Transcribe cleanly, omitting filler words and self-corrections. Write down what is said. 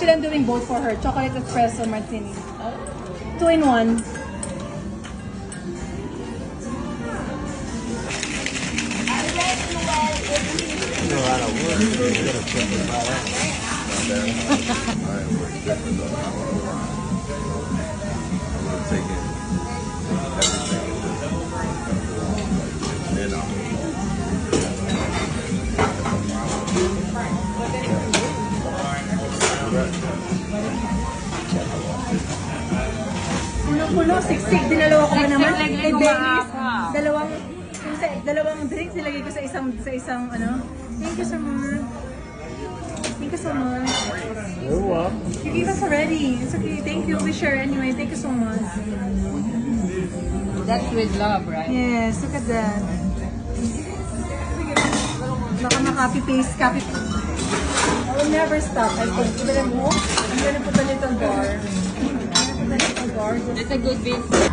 Actually, I'm doing both for her. Chocolate espresso martini. 2 in 1. Puno, siksik, dinalawa ko naman. Eh, Dennis, dalawang drinks nilagay ko sa isang ano. Thank you so much. Thank you so much. You gave us already. It's okay. Thank you. We share anyway. Thank you so much. That's with love, right? Yes, look at that. Baka copy paste. I will never stop. I think. Even at home, I'm gonna put a little bar. It's a good business.